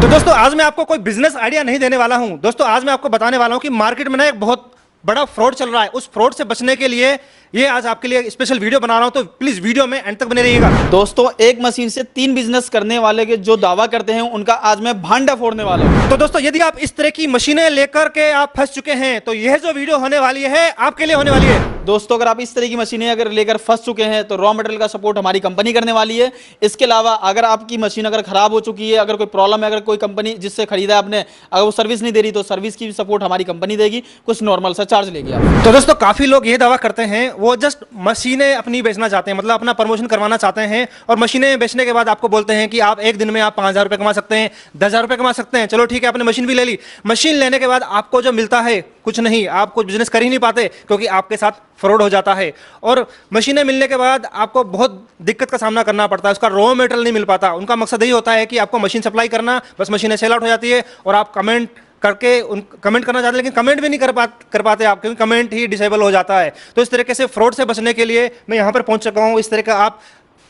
दोस्तों आज मैं आपको कोई बिजनेस आइडिया नहीं देने वाला हूं। दोस्तों आज मैं आपको बताने वाला हूं कि मार्केट में ना एक बहुत बड़ा फ्रॉड चल रहा है। उस फ्रॉड से बचने के लिए ये आज आपके लिए स्पेशल वीडियो बना रहा हूं, तो प्लीज वीडियो में एंड तक बने रहिएगा। दोस्तों एक मशीन से 3 बिजनेस करने वाले के जो दावा करते हैं उनका आज मैं भांडा फोड़ने वाला हूं। तो दोस्तों यदि आप इस तरह की मशीनें लेकर के आप फंस चुके हैं तो यह जो वीडियो होने वाली है आपके लिए होने वाली है। दोस्तों अगर आप इस तरह की मशीनें अगर लेकर फंस चुके हैं तो रॉ मटेरियल का सपोर्ट हमारी कंपनी करने वाली है। इसके अलावा अगर आपकी मशीन अगर खराब हो चुकी है, अगर कोई प्रॉब्लम है, अगर कोई कंपनी जिससे खरीदा है आपने अगर वो सर्विस नहीं दे रही तो सर्विस की भी सपोर्ट हमारी कंपनी देगी, कुछ नॉर्मल सा चार्ज लेगी आप। तो दोस्तों काफी लोग ये दावा करते हैं वो जस्ट मशीनें अपनी बेचना चाहते हैं, मतलब अपना प्रमोशन करवाना चाहते हैं, और मशीनें बेचने के बाद आपको बोलते हैं कि आप एक दिन में आप 5,000 रुपए कमा सकते हैं, 10,000 रुपए कमा सकते हैं। चलो ठीक है, आपने मशीन भी ले ली। मशीन लेने के बाद आपको जो मिलता है कुछ नहीं, आप कुछ बिजनेस कर ही नहीं पाते क्योंकि आपके साथ फ्रॉड हो जाता है। और मशीनें मिलने के बाद आपको बहुत दिक्कत का सामना करना पड़ता है, उसका रॉ मटेरियल नहीं मिल पाता। उनका मकसद यही होता है कि आपको मशीन सप्लाई करना, बस मशीनें सेल आउट हो जाती है और आप कमेंट करके उन कमेंट करना चाहते हैं, लेकिन कमेंट भी नहीं कर पाते आप, क्योंकि कमेंट ही डिसेबल हो जाता है। तो इस तरीके से फ्रॉड से बचने के लिए मैं यहाँ पर पहुँच चुका हूँ। इस तरह का आप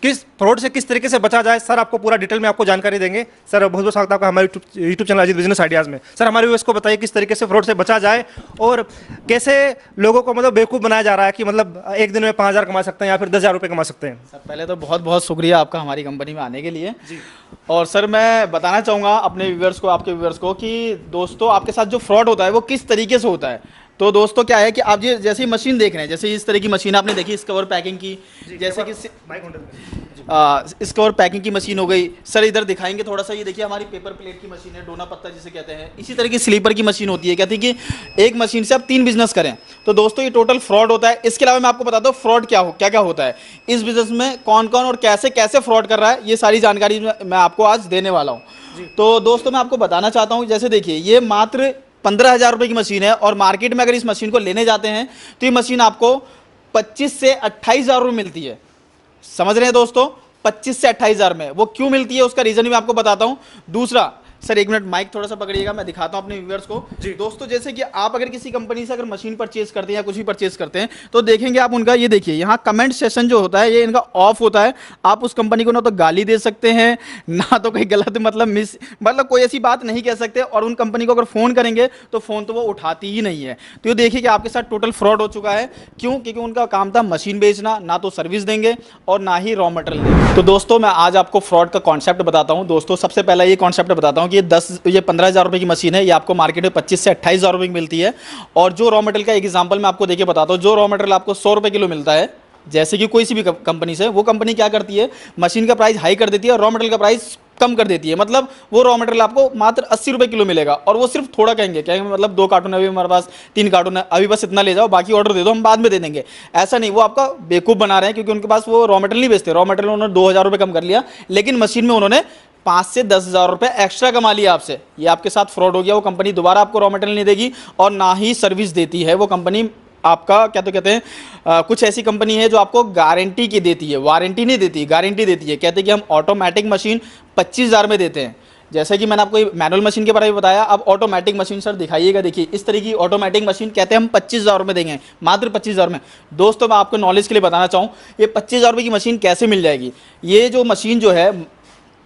किस फ्रॉड से किस तरीके से बचा जाए, सर आपको पूरा डिटेल में आपको जानकारी देंगे। सर बहुत बहुत स्वागत है आपका हमारे YouTube channel Ajit business ideas में। सर हमारे व्यूअर्स को बताइए किस तरीके से फ्रॉड से बचा जाए और कैसे लोगों को मतलब बेवकूफ़ बनाया जा रहा है कि मतलब एक दिन में 5,000 कमा सकते हैं या फिर 10,000 रुपये कमा सकते हैं। सर पहले तो बहुत बहुत शुक्रिया आपका हमारी कंपनी में आने के लिए जी। और सर मैं बताना चाहूँगा अपने व्यूअर्स को, आपके व्यूअर्स को कि दोस्तों आपके साथ जो फ्रॉड होता है वो किस तरीके से होता है। तो दोस्तों क्या है कि आप ये जैसे ही मशीन देख रहे हैं, जैसे इस तरह की मशीन आपने देखी इस कवर पैकिंग की, जैसे कि इस कवर पैकिंग की मशीन हो गई। सर इधर दिखाएंगे थोड़ा सा, ये देखिए हमारी पेपर प्लेट की मशीन है, डोना पत्ता जिसे कहते हैं। इसी तरह की स्लीपर की मशीन होती है। कहते हैं कि एक मशीन से आप 3 बिजनेस करें। तो दोस्तों ये टोटल फ्रॉड होता है। इसके अलावा मैं आपको बताता हूँ फ्रॉड क्या क्या होता है, इस बिजनेस में कौन कौन और कैसे कैसे फ्रॉड कर रहा है, ये सारी जानकारी मैं आपको आज देने वाला हूँ। तो दोस्तों मैं आपको बताना चाहता हूँ, जैसे देखिए ये मात्र 15,000 रुपये की मशीन है और मार्केट में अगर इस मशीन को लेने जाते हैं तो ये मशीन आपको 25 से 28,000 रुपये मिलती है। समझ रहे हैं दोस्तों, 25 से 28,000 में। वो क्यों मिलती है उसका रीजन भी आपको बताता हूं। दूसरा सर एक मिनट माइक थोड़ा सा पकड़िएगा, मैं दिखाता हूं अपने व्यूअर्स को जी। दोस्तों जैसे कि आप अगर किसी कंपनी से अगर मशीन परचेज करते हैं या कुछ भी परचेज करते हैं तो देखेंगे आप उनका, ये देखिए यहाँ कमेंट सेशन जो होता है ये इनका ऑफ होता है। आप उस कंपनी को ना तो गाली दे सकते हैं ना तो कोई गलत मतलब कोई ऐसी बात नहीं कह सकते, और उन कंपनी को अगर फ़ोन करेंगे तो फ़ोन तो वो उठाती ही नहीं है। तो ये देखिए कि आपके साथ टोटल फ्रॉड हो चुका है। क्यों? क्योंकि उनका काम था मशीन बेचना, ना तो सर्विस देंगे और ना ही रॉ मटेरियल देंगे। तो दोस्तों मैं आज आपको फ्रॉड का कॉन्सेप्ट बताता हूँ। दोस्तों सबसे पहला ये कॉन्सेप्ट बताता हूँ कि ये 15,000 रुपये की मशीन है, ये आपको मार्केट में 25 से 28,000 रुपये की मिलती है। और जो रॉ मटेरियल का एक एग्जांपल मैं आपको देके बताता हूँ, जो रॉ मटेरियल आपको 100 रुपये किलो मिलता है, जैसे कि कोई सी भी कंपनी से, वो कंपनी क्या करती है, मशीन का प्राइस हाई कर देती है और रॉ मटेरियल का प्राइस कम कर देती है। मतलब वो रॉ मटेरियल आपको मात्र 80 रुपये किलो मिलेगा और वो सिर्फ थोड़ा कहेंगे मतलब 2 कार्टून अभी हमारे पास 3 कार्टून है, अभी बस इतना ले जाओ, बाकी ऑर्डर दे दो, हम बाद में दे देंगे। ऐसा नहीं, वो आपका बेवकूफ़ बना रहे हैं क्योंकि उनके पास वो रॉ मटेरियल नहीं बेचते। रॉ मटेरियल उन्होंने 2,000 रुपये कम कर लिया, लेकिन मशीन में उन्होंने 5 से 10,000 रुपये एक्स्ट्रा कमा लिया आपसे। ये आपके साथ फ्रॉड हो गया। वो कंपनी दोबारा आपको रॉ मटेरियल नहीं देगी और ना ही सर्विस देती है वो कंपनी। आपका क्या तो कहते हैं कुछ ऐसी कंपनी है जो आपको गारंटी की देती है, वारंटी नहीं देती, गारंटी देती है। कहते हैं कि हम ऑटोमेटिक मशीन 25,000 में देते हैं। जैसे कि मैंने आपको मैनुअल मशीन के बारे में बताया, अब ऑटोमेटिक मशीन सर दिखाइएगा। देखिए इस तरह की ऑटोमेटिक मशीन कहते हैं हम 25,000 में देंगे, मात्र 25,000 में। दोस्तों मैं आपको नॉलेज के लिए बताना चाहूँ, ये 25,000 रुपये की मशीन कैसे मिल जाएगी। ये जो मशीन जो है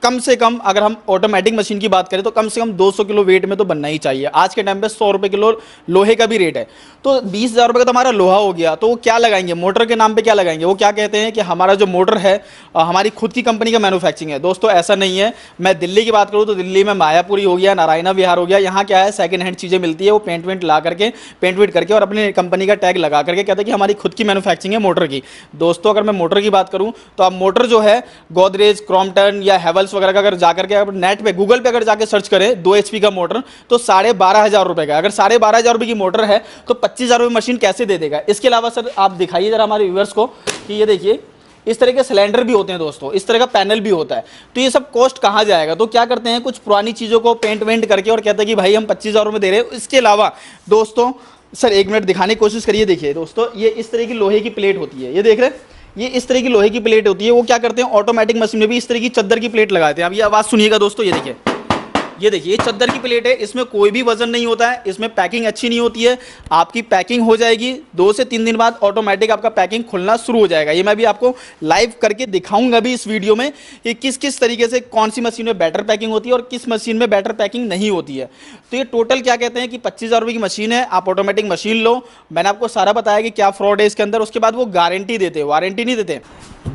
कम से कम अगर हम ऑटोमेटिक मशीन की बात करें तो कम से कम 200 किलो वेट में तो बनना ही चाहिए। आज के टाइम पे 100 रुपये किलो लोहे का भी रेट है, तो 20,000 रुपये का तो हमारा लोहा हो गया। तो वो क्या लगाएंगे, मोटर के नाम पे क्या लगाएंगे। वो क्या कहते हैं कि हमारा जो मोटर है हमारी खुद की कंपनी का मैन्युफैक्चरिंग है। दोस्तों ऐसा नहीं है। मैं दिल्ली की बात करूँ तो दिल्ली में मायापुरी हो गया, नारायणा विहार हो गया, यहाँ क्या है सेकेंड हैंड चीज़ें मिलती है। वो पेंट वेंट ला करके पेंट वेंट करके और अपनी कंपनी का टैग लगा करके कहते हैं कि हमारी खुद की मैन्युफैक्चरिंग है मोटर की। दोस्तों अगर मैं मोटर की बात करूँ तो आप मोटर जो है गोदरेज, क्रॉम्पटन या हेवल्स वगैरह का अगर जाकर नेट पे गूगल पे अगर जाके सर्च करें 2 HP का मोटर तो 12,500 रुपए का। अगर 12,500 रुपए की मोटर है तो 25,000 रुपए मशीन कैसे दे देगा। इसके अलावा सर आप दिखाइए जरा हमारे व्यूअर्स को कि ये देखिए इस तरह के सिलेंडर भी होते हैं दोस्तों, इस तरह का पैनल भी होता है। तो ये सब कॉस्ट कहाँ जाएगा। तो क्या करते हैं, कुछ पुरानी चीज़ों को पेंट वेंट करके और कहते हैं कि भाई हम 25,000 रुपये दे रहे हैं। इसके अलावा दोस्तों सर एक मिनट दिखाने की कोशिश करिए। देखिए दोस्तों ये इस तरह की लोहे की प्लेट होती है, ये देख रहे हैं, ये इस तरह की लोहे की प्लेट होती है। वो क्या करते हैं ऑटोमेटिक मशीन में भी इस तरह की चद्दर की प्लेट लगाते हैं। अब ये आवाज़ सुनिएगा दोस्तों, ये देखिए ये देखिए ये चद्दर की प्लेट है, इसमें कोई भी वजन नहीं होता है, इसमें पैकिंग अच्छी नहीं होती है। आपकी पैकिंग हो जाएगी 2 से 3 दिन बाद, ऑटोमेटिक आपका पैकिंग खुलना शुरू हो जाएगा। ये मैं भी आपको लाइव करके दिखाऊंगा भी इस वीडियो में कि किस किस तरीके से कौन सी मशीन में बेटर पैकिंग होती है और किस मशीन में बेटर पैकिंग नहीं होती है। तो ये टोटल क्या कहते हैं कि 25,000 रुपये की मशीन है, आप ऑटोमेटिक मशीन लो। मैंने आपको सारा बताया कि क्या फ्रॉड है इसके अंदर, उसके बाद वो गारंटी देते हैं, वारंटी नहीं देते।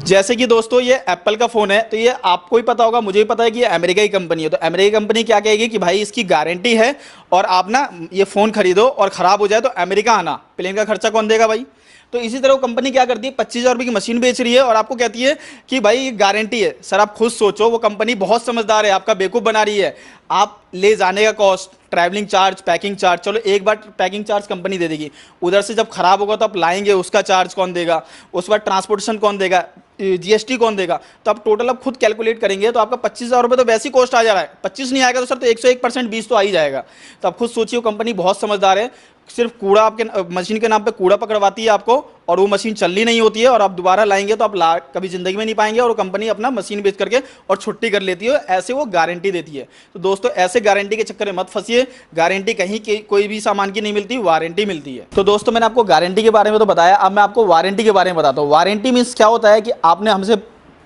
जैसे कि दोस्तों ये एप्पल का फ़ोन है, तो ये आपको ही पता होगा, मुझे ही पता है कि ये अमेरिका की कंपनी है। तो अमेरिका की कंपनी क्या कहेगी कि भाई इसकी गारंटी है और आप ना ये फ़ोन खरीदो और ख़राब हो जाए तो अमेरिका आना, प्लेन का खर्चा कौन देगा भाई। तो इसी तरह वो कंपनी क्या करती है, 25,000 रुपये की मशीन बेच रही है और आपको कहती है कि भाई ये गारंटी है। सर आप खुद सोचो, वो कंपनी बहुत समझदार है, आपका बेवकूफ़ बना रही है। आप ले जाने का cost, travelling charge, packing charge, चलो एक बार पैकिंग चार्ज कंपनी दे देगी, उधर से जब खराब होगा तो आप लाएंगे उसका चार्ज कौन देगा, उसके बाद ट्रांसपोर्टेशन कौन देगा, जीएसटी कौन देगा। तो आप टोटल आप खुद कैलकुलेट करेंगे तो आपका 25,000 रुपये तो वैसे ही कॉस्ट आ जा रहा है। 25 नहीं आएगा तो सर तो 101% 20 तो आ ही जाएगा। तो आप खुद सोचिए, वो कंपनी बहुत समझदार है, सिर्फ कूड़ा आपके मशीन के नाम पे कूड़ा पकड़वाती है आपको, और वो मशीन चलनी नहीं होती है, और आप दोबारा लाएंगे तो आप कभी जिंदगी में नहीं पाएंगे, और वो कंपनी अपना मशीन बेच करके और छुट्टी कर लेती है। ऐसे वो गारंटी देती है। तो दोस्तों ऐसे गारंटी के चक्कर में मत फंसिए, गारंटी कहीं कोई भी सामान की नहीं मिलती, वारंटी मिलती है। तो दोस्तों मैंने आपको गारंटी के बारे में तो बताया, अब मैं आपको वारंटी के बारे में बताता हूँ। वारंटी मीन्स क्या होता है कि आपने हमसे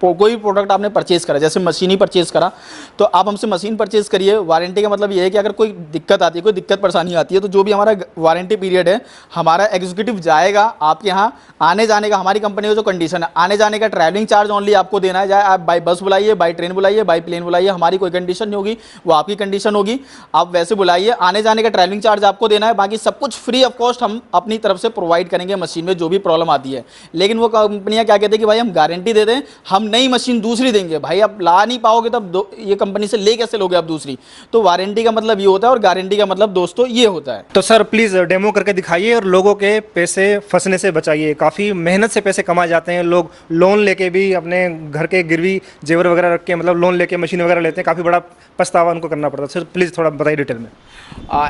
कोई भी प्रोडक्ट आपने परचेज करा, जैसे मशीन ही परचेज करा, तो आप हमसे मशीन परचेज करिए। वारंटी का मतलब ये है कि अगर कोई दिक्कत आती है, कोई दिक्कत परेशानी आती है, तो जो भी हमारा वारंटी पीरियड है, हमारा एग्जीक्यूटिव जाएगा आपके यहाँ, आने जाने का, हमारी कंपनी का जो कंडीशन है, आने जाने का ट्रैवलिंग चार्ज ओनली आपको देना है। चाहे आप बाई बस बुलाइए, बाई ट्रेन बुलाइए, बाई प्लेन बुलाइए, हमारी कोई कंडीशन नहीं होगी, वो आपकी कंडीशन होगी। आप वैसे बुलाइए, आने जाने का ट्रैवलिंग चार्ज आपको देना है, बाकी सब कुछ फ्री ऑफ कॉस्ट हम अपनी तरफ से प्रोवाइड करेंगे मशीन में जो भी प्रॉब्लम आती है। लेकिन वो कंपनियाँ क्या कहती है कि भाई हम गारंटी दे दें, हम नई मशीन दूसरी देंगे। भाई आप ला नहीं पाओगे तब ये कंपनी से ले कैसे लोगे आप दूसरी। तो वारंटी का मतलब ये होता है और गारंटी का मतलब दोस्तों ये होता है। तो सर प्लीज़ डेमो करके दिखाइए और लोगों के पैसे फंसने से बचाइए। काफ़ी मेहनत से पैसे कमाए जाते हैं, लोग लोन लेके भी अपने घर के गिरवी जेवर वगैरह रख के, मतलब लोन लेके मशीन वगैरह लेते हैं, काफ़ी बड़ा पछतावा उनको करना पड़ता है। सर प्लीज़ थोड़ा बताइए डिटेल में।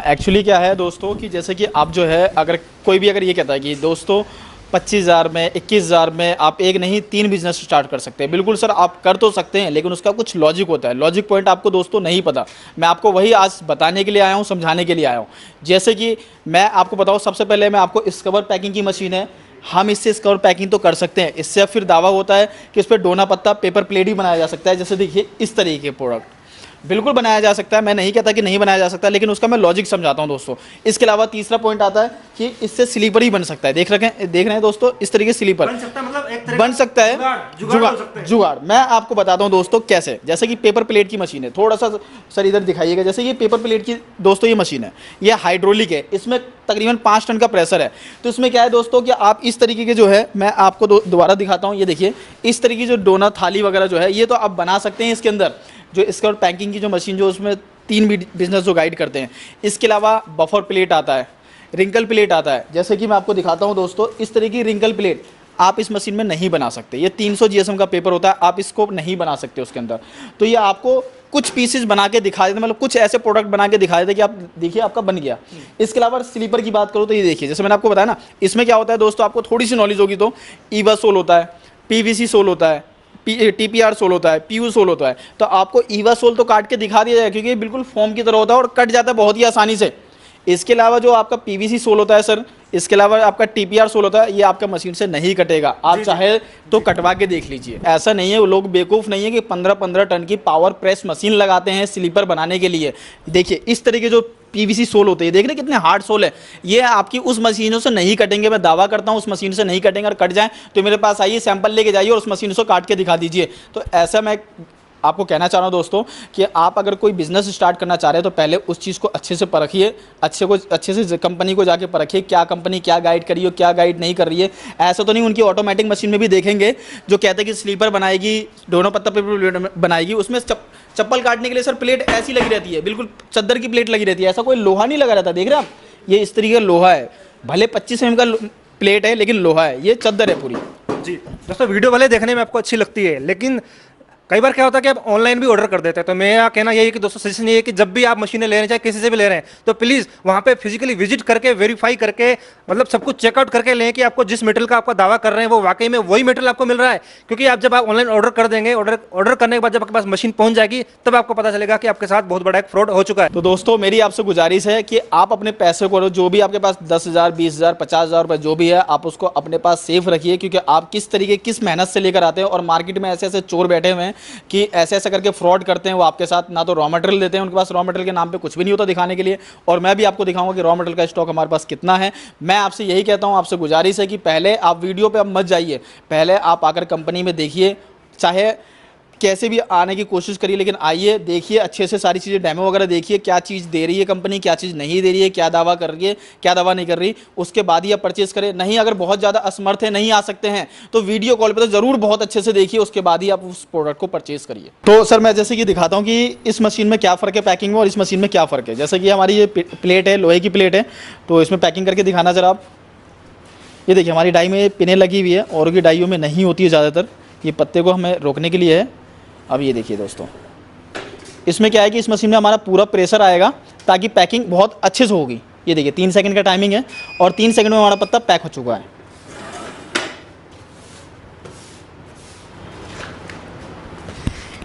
एक्चुअली क्या है दोस्तों कि जैसे कि आप जो है, अगर कोई भी अगर ये कहता है कि दोस्तों 25,000 में, 21,000 में आप एक नहीं 3 बिजनेस स्टार्ट कर सकते हैं, बिल्कुल सर आप कर तो सकते हैं, लेकिन उसका कुछ लॉजिक होता है। लॉजिक पॉइंट आपको दोस्तों नहीं पता, मैं आपको वही आज बताने के लिए आया हूँ, समझाने के लिए आया हूँ। जैसे कि मैं आपको बताऊँ, सबसे पहले मैं आपको स्कवर पैकिंग की मशीन है, हम इससे स्कवर पैकिंग तो कर सकते हैं। इससे फिर दावा होता है कि इस पर डोना पत्ता पेपर प्लेट ही बनाया जा सकता है। जैसे देखिए इस तरीके के प्रोडक्ट बिल्कुल बनाया जा सकता है, मैं नहीं कहता कि नहीं बनाया जा सकता, लेकिन उसका मैं लॉजिक समझाता हूं दोस्तों। इसके अलावा तीसरा पॉइंट आता है कि इससे स्लीपर ही बन सकता है। देख रहे हैं दोस्तों, इस तरीके स्लीपर बन सकता है, मतलब एक तरह बन सकता है। जुगाड़ मैं आपको बताता हूं दोस्तों कैसे। जैसे कि पेपर प्लेट की मशीन है, थोड़ा सा सर इधर दिखाइएगा। जैसे ये पेपर प्लेट की दोस्तों ये मशीन है, ये हाइड्रोलिक है, इसमें तकरीबन 5 टन का प्रेशर है। तो इसमें क्या है दोस्तों कि आप इस तरीके के जो है, मैं आपको दोबारा दिखाता हूँ, ये देखिए इस तरीके की जो डोना थाली वगैरह जो है, ये तो आप बना सकते हैं इसके अंदर। जो इसका पैकिंग की जो मशीन जो उसमें 3 बिजनेस जो गाइड करते हैं। इसके अलावा बफर प्लेट आता है, रिंकल प्लेट आता है। जैसे कि मैं आपको दिखाता हूं दोस्तों, इस तरह की रिंकल प्लेट आप इस मशीन में नहीं बना सकते। ये 300 जीएसएम का पेपर होता है, आप इसको नहीं बना सकते उसके अंदर। तो ये आपको कुछ पीसेस बना के दिखा देते, मतलब कुछ ऐसे प्रोडक्ट बना के दिखा देते कि आप देखिए आपका बन गया। इसके अलावा स्लीपर की बात करो तो ये देखिए, जैसे मैंने आपको बताया ना, इसमें क्या होता है दोस्तों, आपको थोड़ी सी नॉलेज होगी तो ईवा सोल होता है, पीवीसी सोल होता है, टीपीआर सोल होता है, पीयू सोल होता है। तो आपको ईवा सोल तो काट के दिखा दिया जाए, क्योंकि ये बिल्कुल फॉर्म की तरह होता है और कट जाता है बहुत ही आसानी से। इसके अलावा जो आपका पीवीसी सोल होता है सर, इसके अलावा आपका टीपीआर सोल होता है, ये आपका मशीन से नहीं कटेगा। आप चाहे तो कटवा के देख लीजिए। ऐसा नहीं है, वो लोग बेवकूफ़ नहीं है कि 15-15 टन की पावर प्रेस मशीन लगाते हैं स्लीपर बनाने के लिए। देखिए इस तरीके जो पीवीसी सोल होते हैं, देख रहे कितने हार्ड सोल है, ये आपकी उस मशीनों से नहीं कटेंगे। मैं दावा करता हूँ उस मशीन से नहीं कटेंगे, और कट जाए तो मेरे पास आइए, सैंपल लेके जाइए और उस मशीन से काट के दिखा दीजिए। तो ऐसा मैं आपको कहना चाह रहा हूँ दोस्तों कि आप अगर कोई बिजनेस स्टार्ट करना चाह रहे हैं तो पहले उस चीज़ को अच्छे से परखिए, अच्छे से कंपनी को जाके परखिए, क्या कंपनी क्या गाइड करी हो, क्या गाइड नहीं कर रही है। ऐसा तो नहीं उनकी ऑटोमेटिक मशीन में भी देखेंगे जो कहते हैं कि स्लीपर बनाएगी, दोनों पत्ता पेपर बनाएगी, उसमें चप्पल काटने के लिए सर प्लेट ऐसी लगी रहती है, बिल्कुल चद्दर की प्लेट लगी रहती है, ऐसा कोई लोहा नहीं लगा रहता। देख रहे हैं आप, ये इस तरीके का लोहा है, भले 25 mm का प्लेट है लेकिन लोहा है, ये चद्दर है पूरी। जी दोस्तों, वीडियो वाले देखने में आपको अच्छी लगती है, लेकिन कई बार क्या होता है कि आप ऑनलाइन भी ऑर्डर कर देते हैं, तो मेरा कहना यही है कि दोस्तों सजेशन ये है कि जब भी आप मशीनें ले रहे हैं चाहे किसी से भी ले रहे हैं तो प्लीज़ वहाँ पे फिजिकली विजिट करके वेरीफाई करके मतलब सब कुछ चेकआउट करके लें कि आपको जिस मटेरियल का आपका दावा कर रहे हैं वो वाकई में वही मटेरियल आपको मिल रहा है। क्योंकि आप जब आप ऑनलाइन ऑर्डर कर देंगे, ऑर्डर करने के बाद जब आपके पास मशीन पहुंच जाएगी तब आपको पता चलेगा कि आपके साथ बहुत बड़ा एक फ्रॉड हो चुका है। तो दोस्तों मेरी आपसे गुजारिश है कि आप अपने पैसे को, जो भी आपके पास 10,000, 20,000, 50,000 रुपए जो भी है, आप उसको अपने पास सेफ रखिए। क्योंकि आप किस तरीके, किस मेहनत से लेकर आते हैं और मार्केट में ऐसे ऐसे चोर बैठे हुए हैं कि ऐसे ऐसे करके फ्रॉड करते हैं। वो आपके साथ ना तो रॉ मटेरियल देते हैं, उनके पास रॉ मटेरियल के नाम पे कुछ भी नहीं होता दिखाने के लिए, और मैं भी आपको दिखाऊंगा कि रॉ मटेरियल का स्टॉक हमारे पास कितना है। मैं आपसे यही कहता हूँ, आपसे गुजारिश है कि पहले आप वीडियो पे अब मत जाइए, पहले आप आकर कंपनी में देखिए, चाहे कैसे भी आने की कोशिश करिए, लेकिन आइए, देखिए अच्छे से सारी चीज़ें, डेमो वगैरह देखिए, क्या चीज़ दे रही है कंपनी, क्या चीज़ नहीं दे रही है, क्या दावा कर रही है, क्या दावा नहीं कर रही, उसके बाद ही आप परचेस करें। नहीं, अगर बहुत ज़्यादा असमर्थ है, नहीं आ सकते हैं, तो वीडियो कॉल पर तो ज़रूर बहुत अच्छे से देखिए, उसके बाद ही आप उस प्रोडक्ट को परचेस करिए। तो सर मैं जैसे कि दिखाता हूँ कि इस मशीन में क्या फ़र्क है पैकिंग में और इस मशीन में क्या फ़र्क है। जैसे कि हमारी ये प्लेट है, लोहे की प्लेट है, तो इसमें पैकिंग करके दिखाना जरा आप। ये देखिए हमारी डाई में पिनें लगी हुई है, और की डाइयों में नहीं होती है ज़्यादातर, ये पत्ते को हमें रोकने के लिए है। अब ये देखिए दोस्तों, इसमें क्या है कि इस मशीन में हमारा पूरा प्रेशर आएगा ताकि पैकिंग बहुत अच्छे से होगी। ये देखिए 3 सेकंड का टाइमिंग है और 3 सेकंड में हमारा पत्ता पैक हो चुका है।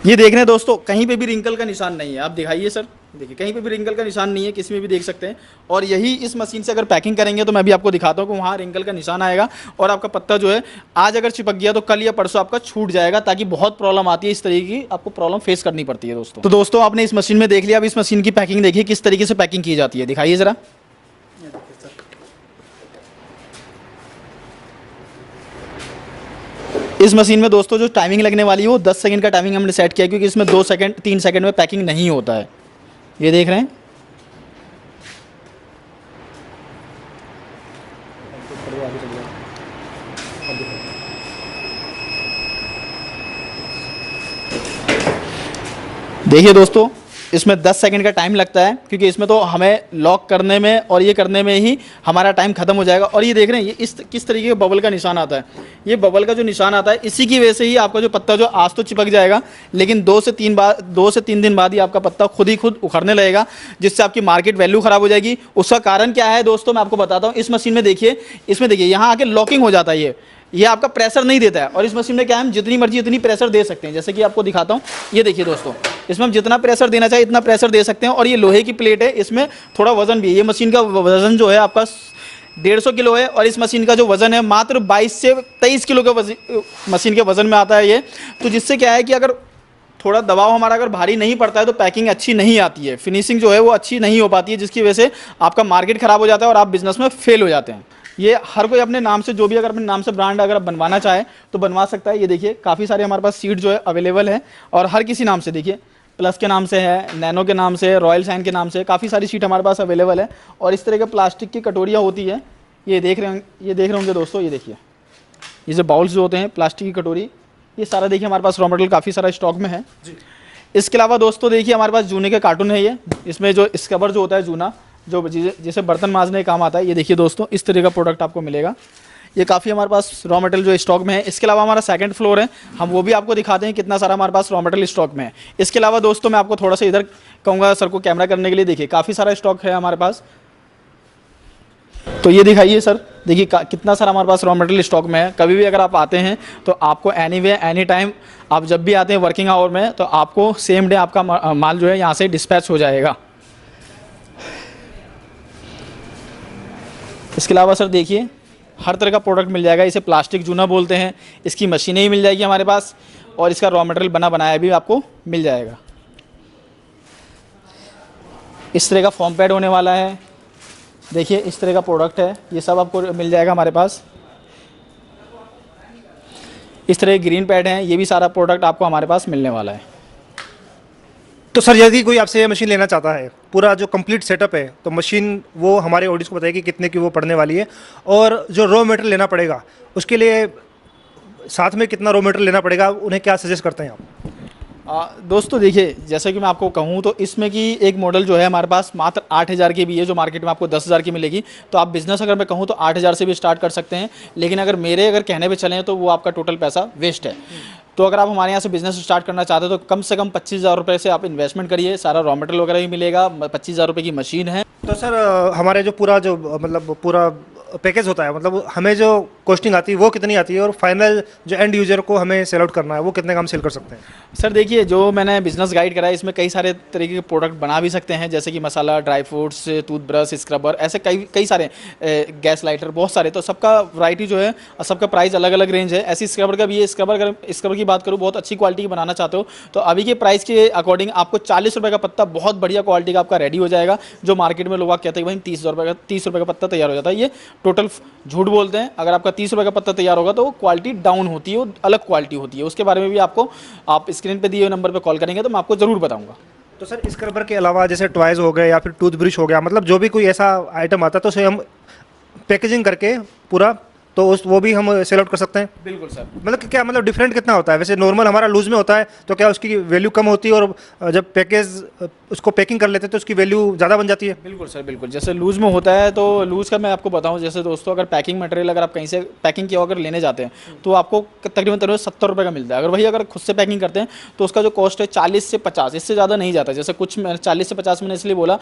ये देख रहे हैं दोस्तों, कहीं पे भी रिंकल का निशान नहीं है। आप दिखाइए सर, देखिए कहीं पे भी रिंकल का निशान नहीं है, किसी में भी देख सकते हैं। और यही इस मशीन से अगर पैकिंग करेंगे तो मैं भी आपको दिखाता हूँ कि वहाँ रिंकल का निशान आएगा, और आपका पत्ता जो है आज अगर चिपक गया तो कल या परसों आपका छूट जाएगा, ताकि बहुत प्रॉब्लम आती है, इस तरीके की आपको प्रॉब्लम फेस करनी पड़ती है दोस्तों। तो दोस्तों आपने इस मशीन में देख लिया, अब इस मशीन की पैकिंग देखिए किस तरीके से पैकिंग की जाती है, दिखाइए ज़रा। इस मशीन में दोस्तों जो टाइमिंग लगने वाली है वो 10 सेकंड का टाइमिंग हमने सेट किया है, क्योंकि इसमें 2 सेकंड 3 सेकंड में पैकिंग नहीं होता है। ये देख रहे हैं, देखिए दोस्तों इसमें 10 सेकंड का टाइम लगता है, क्योंकि इसमें तो हमें लॉक करने में और ये करने में ही हमारा टाइम खत्म हो जाएगा। और ये देख रहे हैं, ये इस किस तरीके का बबल का निशान आता है, ये बबल का जो निशान आता है, इसी की वजह से ही आपका जो पत्ता जो आज तो चिपक जाएगा, लेकिन 2 से 3 दिन बाद ही आपका पत्ता खुद ही खुद उखड़ने लगेगा, जिससे आपकी मार्केट वैल्यू खराब हो जाएगी। उसका कारण क्या है दोस्तों, मैं आपको बताता हूँ। इस मशीन में देखिए, इसमें देखिए यहाँ आके लॉकिंग हो जाता है, ये आपका प्रेशर नहीं देता है। और इस मशीन में क्या है, हम जितनी मर्जी उतनी प्रेशर दे सकते हैं। जैसे कि आपको दिखाता हूँ, ये देखिए दोस्तों, इसमें हम जितना प्रेशर देना चाहिए इतना प्रेशर दे सकते हैं। और ये लोहे की प्लेट है, इसमें थोड़ा वजन भी है। ये मशीन का वजन जो है आपका 150 किलो है, और इस मशीन का जो वजन है मात्र 22 से 23 किलो का मशीन के वजन में आता है ये। तो जिससे क्या है कि अगर थोड़ा दबाव हमारा अगर भारी नहीं पड़ता है तो पैकिंग अच्छी नहीं आती है, फिनिशिंग जो है वो अच्छी नहीं हो पाती है, जिसकी वजह से आपका मार्केट खराब हो जाता है और आप बिजनेस में फेल हो जाते हैं। ये हर कोई अपने नाम से, जो भी अगर अपने नाम से ब्रांड अगर बनवाना चाहे तो बनवा सकता है। ये देखिए काफ़ी सारे हमारे पास सीट जो है अवेलेबल है, और हर किसी नाम से, देखिए प्लस के नाम से है, नैनो के नाम से, रॉयल साइन के नाम से, काफ़ी सारी सीट हमारे पास अवेलेबल है। और इस तरह के प्लास्टिक की कटोरियाँ होती है, ये देख रहे होंगे दोस्तों। ये देखिए, ये जो बाउल्स जो होते हैं प्लास्टिक की कटोरी, ये सारा देखिए हमारे पास रॉ मटेरियल काफ़ी सारा स्टॉक में है जी। इसके अलावा दोस्तों देखिए हमारे पास जूने के कार्टून है, ये इसमें जो स्क्रबर जो होता है जूना, जो जिसे बर्तन मांजने का काम आता है, ये देखिए दोस्तों इस तरह का प्रोडक्ट आपको मिलेगा। ये काफ़ी हमारे पास रॉ मटेरियल जो स्टॉक में है। इसके अलावा हमारा सेकंड फ्लोर है, हम वो भी आपको दिखाते हैं कितना सारा हमारे पास रॉ मटेरियल स्टॉक में है। इसके अलावा दोस्तों मैं आपको थोड़ा सा इधर कहूँगा सर को कैमरा करने के लिए, देखिए काफ़ी सारा स्टॉक है हमारे पास। तो ये दिखाइए सर, देखिए कितना सारा हमारे पास रॉ मटेरियल स्टॉक में है। कभी भी अगर आप आते हैं तो आपको एनीवे एनी टाइम, आप जब भी आते हैं वर्किंग आवर में, तो आपको सेम डे आपका माल जो है यहाँ से डिस्पैच हो जाएगा। इसके अलावा सर देखिए हर तरह का प्रोडक्ट मिल जाएगा। इसे प्लास्टिक जूना बोलते हैं, इसकी मशीनें ही मिल जाएगी हमारे पास, और इसका रॉ मटेरियल बना बनाया भी आपको मिल जाएगा। इस तरह का फॉर्म पैड होने वाला है, देखिए इस तरह का प्रोडक्ट है, ये सब आपको मिल जाएगा हमारे पास। इस तरह के ग्रीन पैड हैं, ये भी सारा प्रोडक्ट आपको हमारे पास मिलने वाला है। तो सर यदि कोई आपसे ये मशीन लेना चाहता है, पूरा जो कंप्लीट सेटअप है, तो मशीन वो हमारे ऑडियंस को बताइए कि कितने की वो पड़ने वाली है, और जो रॉ मटेरियल लेना पड़ेगा उसके लिए साथ में कितना रॉ मटेरियल लेना पड़ेगा, उन्हें क्या सजेस्ट करते हैं आप? दोस्तों देखिए, जैसे कि मैं आपको कहूँ तो इसमें की एक मॉडल जो है हमारे पास मात्र 8,000 की भी है, जो मार्केट में आपको 10,000 की मिलेगी। तो आप बिज़नेस अगर मैं कहूँ तो 8,000 से भी स्टार्ट कर सकते हैं, लेकिन अगर मेरे कहने पे चलें तो वो आपका टोटल पैसा वेस्ट है। तो अगर आप हमारे यहाँ से बिजनेस स्टार्ट करना चाहते हो तो कम से कम 25,000 रुपये से आप इन्वेस्टमेंट करिए, सारा रॉ मटेरियल वगैरह भी मिलेगा, 25,000 रुपये की मशीन है। तो सर हमारे जो पूरा जो मतलब पूरा पैकेज होता है, मतलब हमें जो कॉस्टिंग आती है वो कितनी आती है, और फाइनल जो एंड यूजर को हमें सेल आउट करना है वो कितने का हम सेल कर सकते हैं? सर देखिए, जो मैंने बिजनेस गाइड करा है इसमें कई सारे तरीके के प्रोडक्ट बना भी सकते हैं, जैसे कि मसाला, ड्राई फ्रूट्स, टूथब्रश, स्क्रबर, ऐसे कई सारे गैस लाइटर, बहुत सारे। तो सबका वैरायटी जो है और सबका प्राइस अलग अलग रेंज है। ऐसी स्क्रबर का भी है। स्क्रबर की बात करूँ, बहुत अच्छी क्वालिटी की बनाना चाहते हो तो अभी के प्राइस के अकॉर्डिंग आपको 40 रुपये का पत्ता बहुत बढ़िया क्वालिटी का आपका रेडी हो जाएगा। जो मार्केट में लोग कहते हैं कि भाई 30 रुपये का पत्ता तैयार हो जाता है, ये टोटल झूठ बोलते हैं। अगर आपका 30 रुपये का पत्ता तैयार होगा तो वो क्वालिटी डाउन होती है, वो अलग क्वालिटी होती है। उसके बारे में भी आपको आप स्क्रीन पे दिए हुए नंबर पे कॉल करेंगे तो मैं आपको ज़रूर बताऊंगा। तो सर स्क्रबर के अलावा जैसे टॉयज़ हो गए या फिर टूथ ब्रश हो गया, मतलब जो भी कोई ऐसा आइटम आता है तो उसे हम पैकेजिंग करके पूरा तो वो भी हम सेल आउट कर सकते हैं? बिल्कुल सर। मतलब क्या, मतलब डिफरेंट कितना होता है? वैसे नॉर्मल हमारा लूज में होता है तो क्या उसकी वैल्यू कम होती है, और जब पैकेज उसको पैकिंग कर लेते हैं तो उसकी वैल्यू ज़्यादा बन जाती है? बिल्कुल सर, बिल्कुल। जैसे लूज़ में होता है तो लूज़ का मैं आपको बताऊं, जैसे दोस्तों अगर पैकिंग मटेरियल अगर आप कहीं से पैकिंग किया अगर लेने जाते हैं तो आपको तकरीबन 70 रुपये का मिलता है। अगर वही अगर खुद से पैकिंग करते हैं तो उसका जो कॉस्ट है 40 से 50, इससे ज़्यादा नहीं जाता। जैसे कुछ 40 से 50 मैंने इसलिए बोला,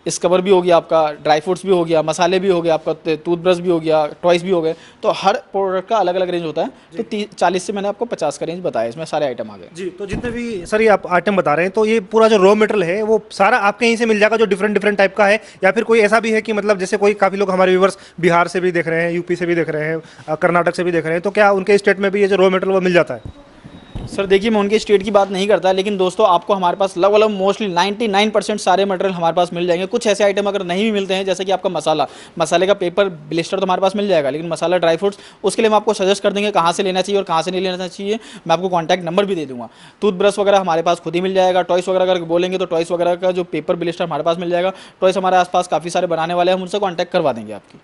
स्क्रबर भी हो गया आपका, ड्राई फ्रूट्स भी हो गया, मसाले भी हो गया आपका, टूथब्रश भी हो गया, टॉयज़ भी हो गए। तो हर प्रोडक्ट का अलग अलग रेंज होता है। तो 40 से मैंने आपको 50 का रेंज बताया, इसमें सारे आइटम आ गए। जी, तो जितने भी सर ये आप आइटम बता रहे हैं तो ये पूरा जो रॉ मटेरियल है वो सारा आपके यहीं से मिल जाएगा जो डिफरेंट टाइप का है, या फिर कोई ऐसा भी है कि मतलब जैसे कोई काफ़ी लोग हमारे व्यूवर्स बिहार से भी देख रहे हैं, यूपी से भी देख रहे हैं, कर्नाटक से भी देख रहे हैं, तो क्या उनके स्टेट में भी ये जो रॉ मटेरियल वो मिल जाता है? सर देखिए, मैं उनके स्टेट की बात नहीं करता, लेकिन दोस्तों आपको हमारे पास लगभग मोस्टली 99% सारे मटेरियल हमारे पास मिल जाएंगे। कुछ ऐसे आइटम अगर नहीं भी मिलते हैं, जैसे कि आपका मसाले का पेपर ब्लिस्टर तो हमारे पास मिल जाएगा, लेकिन मसाला, ड्राई फ्रूट्स, उसके लिए हम आपको सजेस्ट कर देंगे कहाँ से लेना चाहिए और कहाँ से नहीं लेना चाहिए। मैं आपको कॉन्टैक्ट नंबर भी दे दूँगा। टूथब्रश वगैरह हमारे पास खुद ही मिल जाएगा। टॉयस वगैरह अगर बोलेंगे तो टॉयस वगैरह का जो पेपर ब्लिस्टर हमारे पास मिल जाएगा। टॉयस हमारे आसपास काफ़ी सारे बनाने वाले हैं, हम उनसे कॉन्टैक्ट करवा देंगे आपकी।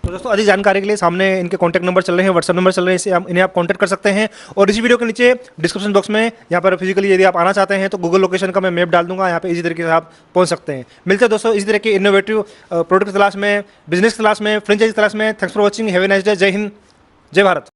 तो दोस्तों अधिक जानकारी के लिए सामने इनके कॉन्टैक्ट नंबर चल रहे हैं, व्हाट्सएप नंबर चल रहे हैं, इसे इन्हें आप कॉन्टैक्ट कर सकते हैं। और इसी वीडियो के नीचे डिस्क्रिप्शन बॉक्स में यहाँ पर फिजिकली यदि आप आना चाहते हैं तो गूगल लोकेशन का मैं मैप डाल दूंगा, यहाँ पे इसी तरीके से आप पहुँच सकते हैं। मिलते हैं दोस्तों इसी तरह के इनोवेटिव प्रोडक्ट की तलाश में, बिजनेस की तलाश में, फ्रेंचाइजी तलाश में। Thanks for watching, have a nice day. जय हिंद, जय भारत।